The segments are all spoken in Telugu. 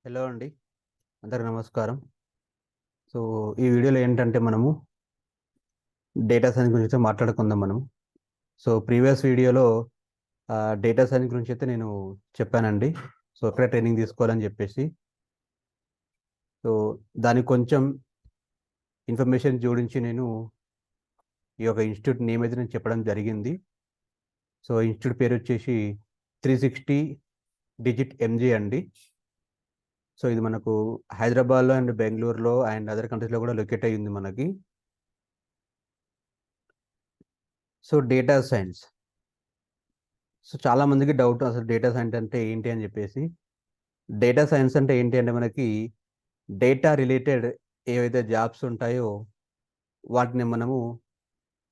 హలో అండి, అందరికి నమస్కారం. సో ఈ వీడియోలో ఏంటంటే మనము డేటా సైన్స్ గురించి అయితే మాట్లాడుకుందాం మనం. సో ప్రీవియస్ వీడియోలో డేటా సైన్స్ గురించి అయితే నేను చెప్పానండి. సో అక్కడే ట్రైనింగ్ తీసుకోవాలని చెప్పేసి, సో దానికి కొంచెం ఇన్ఫర్మేషన్ జోడించి నేను ఈ యొక్క ఇన్స్టిట్యూట్ నేమ్ అయితే నేను చెప్పడం జరిగింది. సో ఇన్స్టిట్యూట్ పేరు వచ్చేసి 360 డిజిట్ ఎంజీ అండి. సో ఇది మనకు హైదరాబాద్లో అండ్ బెంగళూరులో అండ్ అదర్ కంట్రీస్లో కూడా లొకేట్ అయ్యింది మనకి. సో డేటా సైన్స్, సో చాలా మందికి డౌట్ అసలు డేటా సైన్స్ అంటే ఏంటి అని చెప్పేసి. డేటా సైన్స్ అంటే ఏంటి అంటే మనకి డేటా రిలేటెడ్ ఏవైతే జాబ్స్ ఉంటాయో వాటిని మనము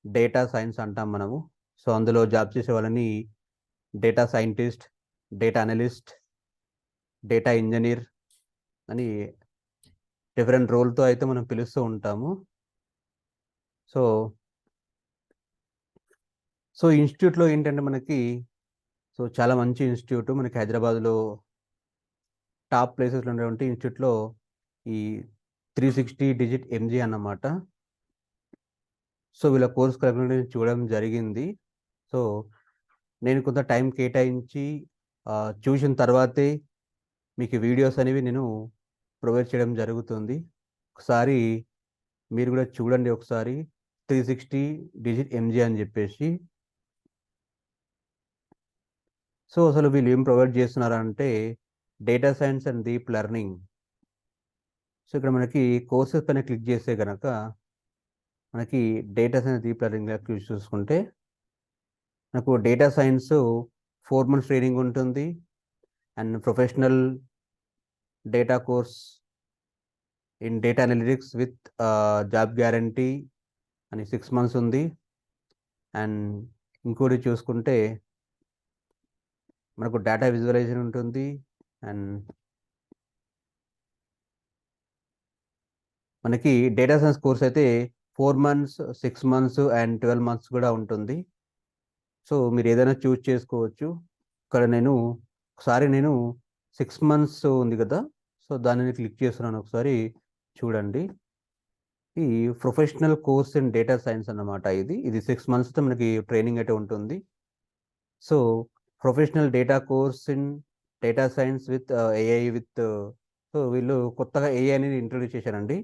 డేటా సైన్స్ అంటాం మనము. సో అందులో జాబ్ చేసే వాళ్ళని data scientist, data analyst, data engineer అని డిఫరెంట్ రోల్తో అయితే మనం పిలుస్తూ ఉంటాము. సో సో ఇన్స్టిట్యూట్లో ఏంటంటే మనకి చాలా మంచి ఇన్స్టిట్యూట్ మనకి హైదరాబాద్లో టాప్ ప్లేసెస్లో ఉన్నటువంటి ఇన్స్టిట్యూట్లో ఈ 360 డిజిట్ ఎంజీ అన్నమాట. సో వీళ్ళ కోర్స్ కరికులం చూడడం జరిగింది. సో నేను కొంత టైం కేటాయించి చూసిన తర్వాతే మీకు వీడియోస్ అనేవి నేను ప్రొవైడ్ చేయడం జరుగుతుంది. ఒకసారి మీరు కూడా చూడండి, ఒకసారి 360 డిజిట్ ఎంజీ అని చెప్పేసి. సో అసలు వీళ్ళు ఏం ప్రొవైడ్ చేస్తున్నారంటే data science and deep learning. So ఇక్కడ మనకి కోర్సెస్ పైన క్లిక్ చేస్తే కనుక మనకి డేటా సైన్స్ డీప్ లెర్నింగ్ చూసుకుంటే నాకు డేటా సైన్స్ 4 months ట్రైనింగ్ ఉంటుంది and professional data course in data analytics with job guarantee అని 6 months ఉంది. అండ్ ఇంకోటి చూసుకుంటే మనకు డేటా విజువలైజేషన్ ఉంటుంది. అండ్ మనకి డేటా సైన్స్ కోర్స్ అయితే 4 months, 6 months అండ్ 12 months కూడా ఉంటుంది. సో మీరు ఏదైనా చూస్ చేసుకోవచ్చు. ఇక్కడ ఒకసారి నేను 6 months ఉంది కదా, సో దానిని క్లిక్ చేస్తున్నాను. ఒకసారి చూడండి, ఈ professional course in data science అన్నమాట. ఇది 6 monthsతో మనకి ట్రైనింగ్ అయితే ఉంటుంది. So professional data course in data science with AI with, so వీళ్ళు కొత్తగా ఏఐ అనేది ఇంట్రొడ్యూస్ చేశారండి,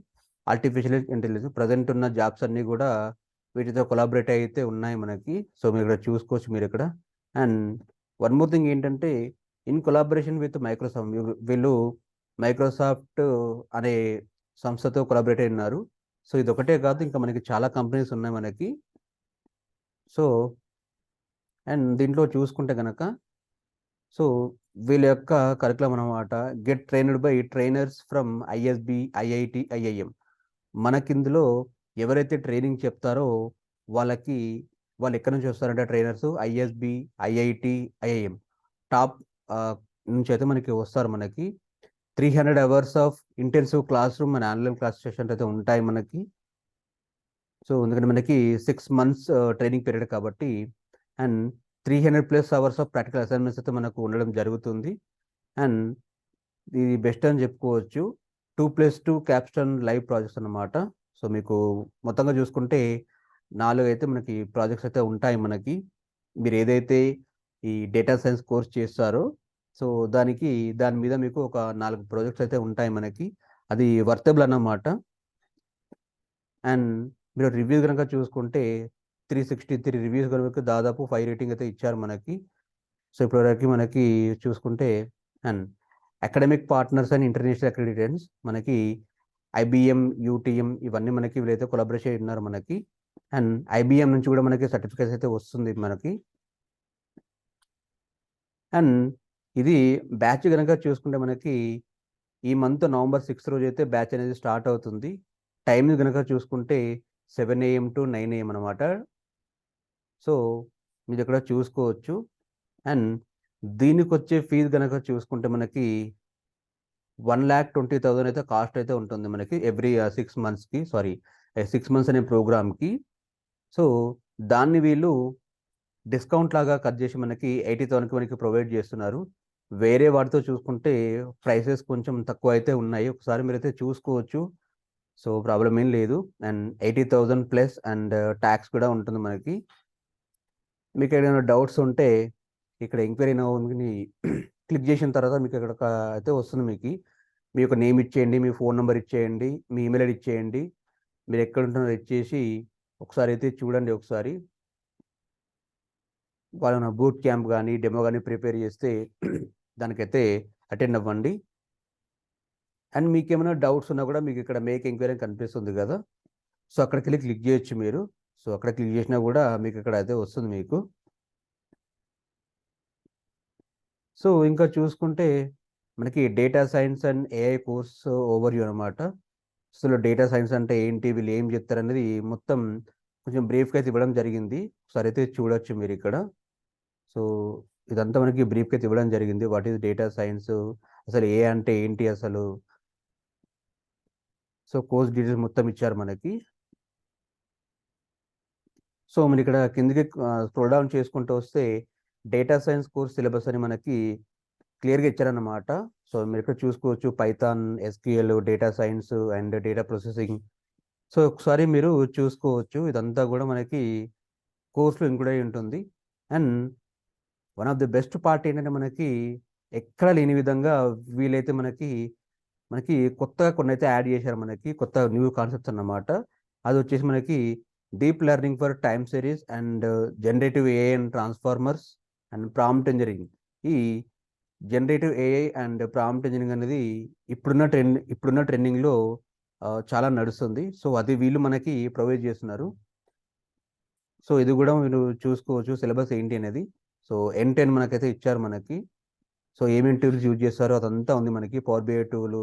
ఆర్టిఫిషియల్ ఇంటెలిజెన్స్. ప్రజెంట్ ఉన్న జాబ్స్ అన్నీ కూడా వీటితో కొలాబరేట్ అయితే ఉన్నాయి మనకి. సో మీరు ఇక్కడ చూసుకోవచ్చు మీరు ఇక్కడ. అండ్ వన్ మోర్ థింగ్ ఏంటంటే ఇన్ కొలాబరేషన్ విత్ మైక్రోసాఫ్ట్, వీళ్ళు మైక్రోసాఫ్ట్ అనే సంస్థతో కొలాబరేట్ అయి ఉన్నారు. సో ఇది ఒకటే కాదు, ఇంకా మనకి చాలా కంపెనీస్ ఉన్నాయి మనకి. సో అండ్ దీంట్లో చూసుకుంటే కనుక సో వీళ్ళ యొక్క కరికులం అన్నమాట, get trained by trainers from ISB, IIT, IIM. మనకిందులో ఎవరైతే ట్రైనింగ్ చెప్తారో వాళ్ళు ఎక్కడి నుంచి వస్తారంటే trainers ISB, IIT, IIM top నుంచి అయితే మనకి వస్తారు. మనకి 300 hours of intensive classroom and online class sessions అయితే ఉంటాయి మనకి. సో ఎందుకంటే మనకి 6 months ట్రైనింగ్ పీరియడ్ కాబట్టి, and 300+ hours of practical assignments అయితే మనకు ఉండడం జరుగుతుంది. అండ్ ఇది బెస్ట్ అని చెప్పుకోవచ్చు. 2+2 క్యాప్స్టోన్ లైవ్ ప్రాజెక్ట్స్ అన్నమాట. సో మీకు మొత్తంగా చూసుకుంటే 4 అయితే మనకి ప్రాజెక్ట్స్ అయితే ఉంటాయి మనకి. మీరు ఏదైతే ఈ డేటా సైన్స్ కోర్స్ చేస్తారో సో దాని మీద మీకు ఒక 4 ప్రాజెక్ట్స్ అయితే ఉంటాయి మనకి. అది వర్తబుల్ అన్నమాట. అండ్ మీరు రివ్యూ కనుక చూసుకుంటే 363 రివ్యూస్ కనుక దాదాపు 5 రేటింగ్ అయితే ఇచ్చారు మనకి. సో ఇప్పటివరకు మనకి చూసుకుంటే and academic partners and international accreditance మనకి ఐబిఎం, యూటీఎం ఇవన్నీ మనకి వీళ్ళైతే కొలాబరేషన్ ఉన్నారు మనకి. అండ్ ఐబిఎం నుంచి కూడా మనకి సర్టిఫికేట్స్ అయితే వస్తుంది మనకి. అండ్ ఇది బ్యాచ్ కనుక చూసుకుంటే మనకి ఈ మంత్ November 6 రోజు అయితే బ్యాచ్ అనేది స్టార్ట్ అవుతుంది. టైం కనుక చూసుకుంటే 7 AM to 9 AM అనమాట. సో మీరు ఇక్కడ చూసుకోవచ్చు. అండ్ దీనికి వచ్చే ఫీజు కనుక చూసుకుంటే మనకి 1,20,000 అయితే కాస్ట్ అయితే ఉంటుంది మనకి ఎవ్రీ 6 monthsకి, 6 months అనే ప్రోగ్రామ్కి. సో దాన్ని వీళ్ళు డిస్కౌంట్ లాగా కట్ చేసి మనకి 80,000కి మనకి ప్రొవైడ్ చేస్తున్నారు. వేరే వాటితో చూసుకుంటే ప్రైసెస్ కొంచెం తక్కువ అయితే ఉన్నాయి, ఒకసారి మీరైతే చూసుకోవచ్చు. సో ప్రాబ్లం ఏం లేదు. అండ్ 80,000 ప్లస్ అండ్ ట్యాక్స్ కూడా ఉంటుంది మనకి. మీకు ఏదైనా డౌట్స్ ఉంటే ఇక్కడ ఎంక్వైరీ నౌని క్లిక్ చేసిన తర్వాత మీకు ఇక్కడ అయితే వస్తుంది. మీకు మీ యొక్క నేమ్ ఇచ్చేయండి, మీ ఫోన్ నెంబర్ ఇచ్చేయండి, మీ ఈమెయిల్ ఐడి ఇచ్చేయండి, మీరు ఎక్కడ ఉంటున్నారో ఇచ్చేసి ఒకసారి అయితే చూడండి. ఒకసారి వాళ్ళ బూట్ క్యాంప్ కానీ డెమో కానీ ప్రిపేర్ చేస్తే దానికైతే అటెండ్ అవ్వండి. అండ్ మీకు ఏమైనా డౌట్స్ ఉన్నా కూడా మీకు ఇక్కడ మేక్ ఎంక్వైరీ కనిపిస్తుంది కదా, సో అక్కడికి వెళ్ళి క్లిక్ చేయొచ్చు మీరు. సో అక్కడ క్లిక్ చేసినా కూడా మీకు ఇక్కడ అయితే వస్తుంది మీకు. సో ఇంకా చూసుకుంటే మనకి data science and AI course overview అనమాట. సో డేటా సైన్స్ అంటే ఏంటి, వీళ్ళు ఏం చెప్తారు అనేది మొత్తం కొంచెం బ్రీఫ్గా అయితే ఇవ్వడం జరిగింది. ఒకసారి అయితే చూడొచ్చు మీరు ఇక్కడ. సో ఇదంతా మనకి బ్రీఫ్గా అయితే ఇవ్వడం జరిగింది. వాట్ ఈస్ డేటా సైన్స్, అసలు ఏ అంటే ఏంటి అసలు. సో కోర్స్ డీటెయిల్స్ మొత్తం ఇచ్చారు మనకి. సో మీరు ఇక్కడ కిందికి స్క్రోల్ డౌన్ చేసుకుంటూ వస్తే డేటా సైన్స్ కోర్స్ సిలబస్ అని మనకి క్లియర్గా ఇచ్చారన్నమాట. సో మీరు ఇక్కడ చూసుకోవచ్చు Python, SQL, data science and data processing. So ఒకసారి మీరు చూసుకోవచ్చు. ఇదంతా కూడా మనకి కోర్సులో ఇంక్లూడ్ అయి ఉంటుంది. And one of the best part ఏంటంటే మనకి ఎక్కడ లేని విధంగా వీలైతే మనకి మనకి కొత్తగా కొన్ని అయితే యాడ్ చేశారు, మనకి కొత్త న్యూ కాన్సెప్ట్స్ అన్నమాట. అది వచ్చేసి మనకి deep learning for time series and generative AI and transformers and prompt engineering. ఈ generative AI and prompt engineering అనేది ఇప్పుడున్న ట్రెండింగ్లో చాలా నడుస్తుంది. సో అది వీళ్ళు మనకి ప్రొవైడ్ చేస్తున్నారు. సో ఇది కూడా మీరు చూసుకోవచ్చు సిలబస్ ఏంటి అనేది. సో N10 మనకైతే ఇచ్చారు మనకి. సో ఏమేమి టూల్స్ యూజ్ చేస్తారో అదంతా ఉంది మనకి, పవర్ బిఐ టూలు.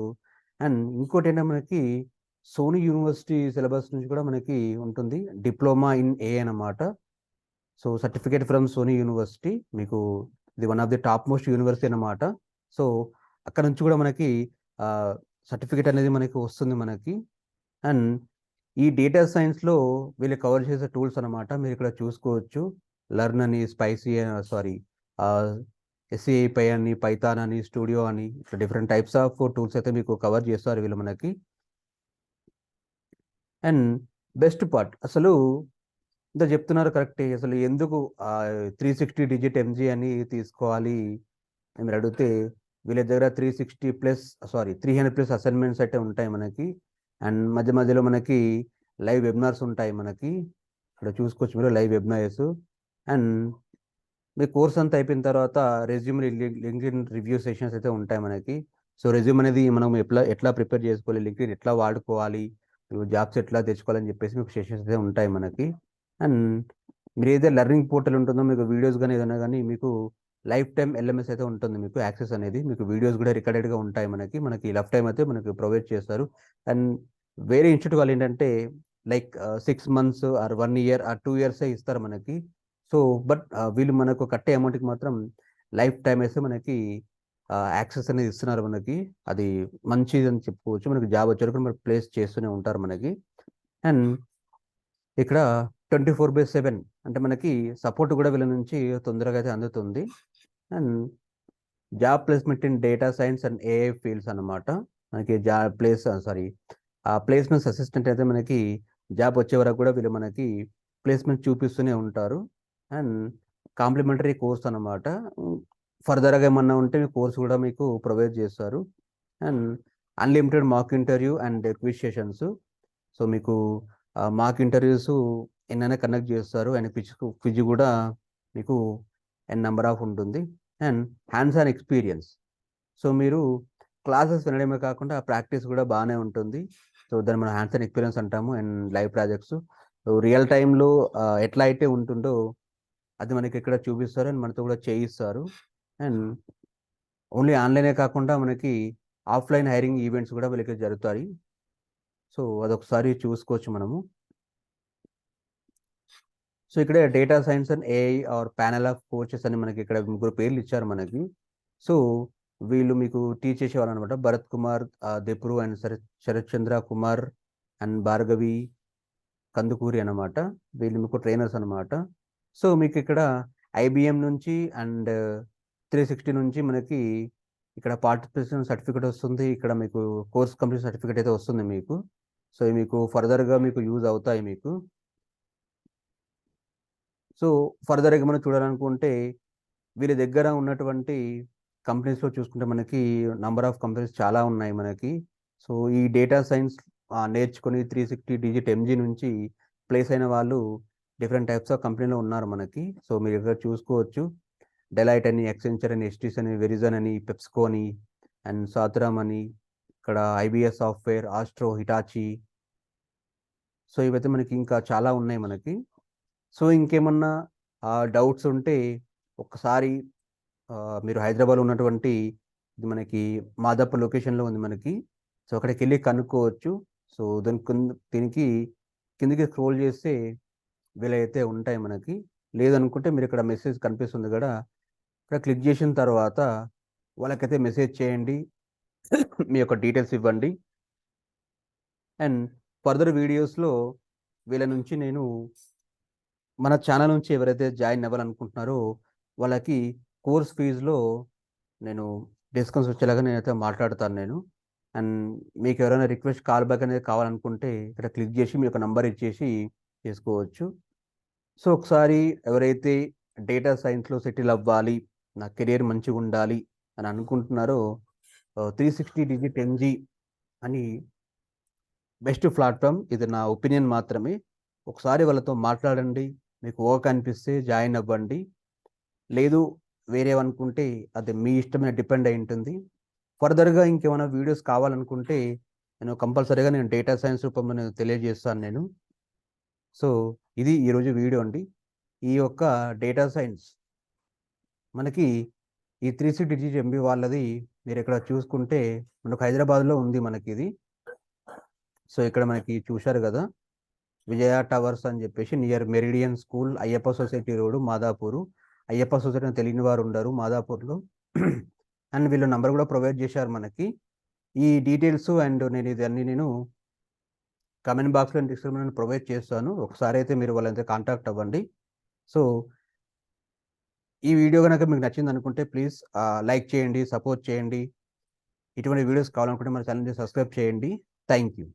అండ్ ఇంకోటి ఏంటంటే మనకి సోనీ యూనివర్సిటీ సిలబస్ నుంచి కూడా మనకి ఉంటుంది, డిప్లొమా ఇన్ ఏ అన్నమాట. So certificate from Sony university, మీకు ఇది one of the top most university అన్నమాట. సో అక్కడ నుంచి కూడా మనకి సర్టిఫికేట్ అనేది మనకి వస్తుంది మనకి. అండ్ ఈ డేటా సైన్స్లో వీళ్ళు కవర్ చేసే టూల్స్ అనమాట, మీరు ఇక్కడ చూసుకోవచ్చు. లర్న్ అని, స్పైసీ సారీ ఎస్సీఐ పై అని, పైథాన్ అని, స్టూడియో అని, ఇట్లా డిఫరెంట్ టైప్స్ ఆఫ్ టూల్స్ అయితే మీకు కవర్ చేస్తారు వీళ్ళు మనకి. అండ్ బెస్ట్ పార్ట్ అసలు ఇంత చెప్తున్నారు కరెక్టే, అసలు ఎందుకు 360 డిజిట్ ఎంజీ అని తీసుకోవాలి అని మీరు అడిగితే వీళ్ళ దగ్గర 300+ అసైన్మెంట్స్ అయితే ఉంటాయి మనకి. అండ్ మధ్య మధ్యలో మనకి లైవ్ వెబినార్స్ ఉంటాయి మనకి, ఇక్కడ చూసుకోవచ్చు మీరు live webinars. And me course అంతా అయిపోయిన తర్వాత రెజ్యూమ్ లింక్డ్ఇన్ రివ్యూ సెషన్స్ అయితే ఉంటాయి మనకి. సో రెజ్యూమ్ అనేది మనం ఎట్లా ప్రిపేర్ చేసుకోవాలి, లింక్డ్ఇన్ ఎట్లా వాడుకోవాలి, జాబ్స్ ఎట్లా తెచ్చుకోవాలని చెప్పేసి మీకు సెషన్స్ అయితే ఉంటాయి మనకి. అండ్ మీరు ఏదైతే లెర్నింగ్ పోర్టల్ ఉంటుందో మీకు వీడియోస్ కానీ ఏదైనా కానీ మీకు లైఫ్ టైం ఎల్ఎంఎస్ అయితే ఉంటుంది మీకు యాక్సెస్ అనేది, మీకు వీడియోస్ కూడా రికార్డెడ్గా ఉంటాయి మనకి లైఫ్ టైం అయితే మనకి ప్రొవైడ్ చేస్తారు. అండ్ వేరే ఇన్స్టిట్యూట్ వాళ్ళు ఏంటంటే like 6 months or 1 year or 2 years ఇస్తారు మనకి. సో బట్ వీళ్ళు మనకు కట్టే అమౌంట్కి మాత్రం లైఫ్ టైం అయితే మనకి యాక్సెస్ అనేది ఇస్తున్నారు మనకి. అది మంచిది అని చెప్పుకోవచ్చు. మనకి జాబ్ వచ్చే వరకు మనకి ప్లేస్ చేస్తూనే ఉంటారు మనకి. అండ్ ఇక్కడ 24/7 అంటే మనకి సపోర్ట్ కూడా వీళ్ళ నుంచి తొందరగా అయితే అందుతుంది. And job placement in data science and AI fields అన్నమాట. మనకి ప్లేస్మెంట్స్ అసిస్టెంట్ అయితే మనకి జాబ్ వచ్చే వరకు కూడా వీళ్ళు మనకి ప్లేస్మెంట్ చూపిస్తూనే ఉంటారు. అండ్ కాంప్లిమెంటరీ కోర్స్ అనమాట, ఫర్దర్గా ఏమన్నా ఉంటే మీ కోర్స్ కూడా మీకు ప్రొవైడ్ చేస్తారు. And unlimited mock interview and quiz sessions. So మీకు మాక్ ఇంటర్వ్యూస్ ఎన్నైనా కండక్ట్ చేస్తారు, అండ్ క్విజ్ కూడా మీకు ఎన్ నెంబర్ ఆఫ్ ఉంటుంది. And hands on experience. So మీరు క్లాసెస్ వినడమే కాకుండా ప్రాక్టీస్ కూడా బాగానే ఉంటుంది. సో దాన్ని మనం హ్యాండ్స్ ఆన్ ఎక్స్పీరియన్స్ అంటాము. అండ్ లైవ్ ప్రాజెక్ట్స్ రియల్ టైంలో ఎట్లా అయితే ఉంటుందో అది మనకి ఇక్కడ చూపిస్తారు అండ్ మనతో కూడా చేయిస్తారు. అండ్ ఓన్లీ ఆన్లైనే కాకుండా మనకి ఆఫ్లైన్ హైరింగ్ ఈవెంట్స్ కూడా వీళ్ళకి జరుగుతాయి. సో అదొకసారి చూసుకోవచ్చు మనము. సో ఇక్కడ data science and AI or panel of coaches అని మనకి ఇక్కడ ముగ్గురు పేర్లు ఇచ్చారు మనకి. సో వీళ్ళు మీకు టీచ్ చేసేవాళ్ళు అనమాట, భరత్ కుమార్ దెప్రు అండ్ శరత్ చంద్ర కుమార్ అండ్ భార్గవి కందుకూరి అనమాట. వీళ్ళు మీకు ట్రైనర్స్ అనమాట. సో మీకు ఇక్కడ ఐబిఎం నుంచి అండ్ 360 నుంచి మనకి ఇక్కడ పార్టిసిపేషన్ సర్టిఫికేట్ వస్తుంది. ఇక్కడ మీకు కోర్స్ కంప్లీట్ సర్టిఫికేట్ అయితే వస్తుంది మీకు. సో ఇవి మీకు ఫర్దర్గా మీకు యూజ్ అవుతాయి మీకు. సో ఫర్దర్గా మనం చూడాలనుకుంటే వీరి దగ్గర ఉన్నటువంటి కంపెనీస్లో చూసుకుంటే మనకి నంబర్ ఆఫ్ కంపెనీస్ చాలా ఉన్నాయి మనకి. సో ఈ డేటా సైన్స్ నేర్చుకొని 360 డిజిట్ ఎంజీ నుంచి ప్లేస్ అయిన వాళ్ళు డిఫరెంట్ టైప్స్ ఆఫ్ కంపెనీలో ఉన్నారు మనకి. సో మీరు ఇక్కడ చూసుకోవచ్చు. డెలైట్ అని, ఎక్సెంచర్ అని, ఎస్టీస్ అని, వెరిజన్ అని, పెప్స్కో అని, అండ్ సాత్రామ్ అని, ఇక్కడ IBS software, Astro, Hitachi. So ఇవైతే మనకి ఇంకా చాలా ఉన్నాయి మనకి. సో ఇంకేమన్నా డౌట్స్ ఉంటే ఒక్కసారి మీరు హైదరాబాద్లో ఉన్నటువంటి ఇది మనకి మాదాపూర్ లొకేషన్లో ఉంది మనకి. సో అక్కడికి వెళ్ళి కనుక్కోవచ్చు. సో దీనికి కిందికి స్క్రోల్ చేస్తే వీలైతే ఉంటాయి మనకి. లేదనుకుంటే మీరు ఇక్కడ మెసేజ్ కనిపిస్తుంది కదా, ఇక్కడ క్లిక్ చేసిన తర్వాత వాళ్ళకైతే మెసేజ్ చేయండి, మీ యొక్క డీటెయిల్స్ ఇవ్వండి. అండ్ ఫర్దర్ వీడియోస్లో వీళ్ళ నుంచి నేను మన ఛానల్ నుంచి ఎవరైతే జాయిన్ అవ్వాలనుకుంటున్నారో వాళ్ళకి కోర్స్ ఫీజులో నేను డిస్కౌంట్స్ వచ్చేలాగా నేనైతే మాట్లాడతాను నేను. అండ్ మీకు ఎవరైనా రిక్వెస్ట్ కాల్ బ్యాక్ అనేది కావాలనుకుంటే ఇక్కడ క్లిక్ చేసి మీ యొక్క నంబర్ ఇచ్చేసి చేసుకోవచ్చు. సో ఒకసారి ఎవరైతే డేటా సైన్స్లో సెటిల్ అవ్వాలి, నా కెరియర్ మంచిగా ఉండాలి అని అనుకుంటున్నారో 360 డిజిట్ ఎంజీ అని బెస్ట్ ప్లాట్ఫామ్. ఇది నా ఒపీనియన్ మాత్రమే. ఒకసారి వాళ్ళతో మాట్లాడండి, మీకు ఓకే అనిపిస్తే జాయిన్ అవ్వండి. లేదు వేరేవనుకుంటే అది మీ ఇష్టమైన డిపెండ్ అయి ఉంటుంది. ఫర్దర్గా ఇంకేమైనా వీడియోస్ కావాలనుకుంటే కంపల్సరీగా నేను డేటా సైన్స్ రూపంలో నేను తెలియజేస్తాను నేను. సో ఇది ఈరోజు వీడియో అండి. ఈ యొక్క డేటా సైన్స్ మనకి ఈ 360 డిజిట్ ఎంబీ వాళ్ళది మీరు ఇక్కడ చూసుకుంటే మనకు హైదరాబాద్లో ఉంది మనకి ఇది. సో ఇక్కడ మనకి చూశారు కదా, విజయ టవర్స్ అని చెప్పేసి near meridian school, Ayyappa society road, Madhapur. Ayyappa society అని తెలియని వారు ఉండరు మాదాపూర్లో. అండ్ వీళ్ళు నంబర్ కూడా ప్రొవైడ్ చేశారు మనకి. ఈ డీటెయిల్స్ అండ్ నేను కమెంట్ బాక్స్లో డిస్క్రిప్షన్ ప్రొవైడ్ చేస్తాను. ఒకసారి అయితే మీరు వాళ్ళైతే కాంటాక్ట్ అవ్వండి. సో ఈ వీడియో కనుక మీకు నచ్చింది అనుకుంటే ప్లీజ్ లైక్ చేయండి, సపోర్ట్ చేయండి. ఇటువంటి వీడియోస్ కావాలనుకుంటే మన ఛానల్ని సబ్స్క్రైబ్ చేయండి. Thank you.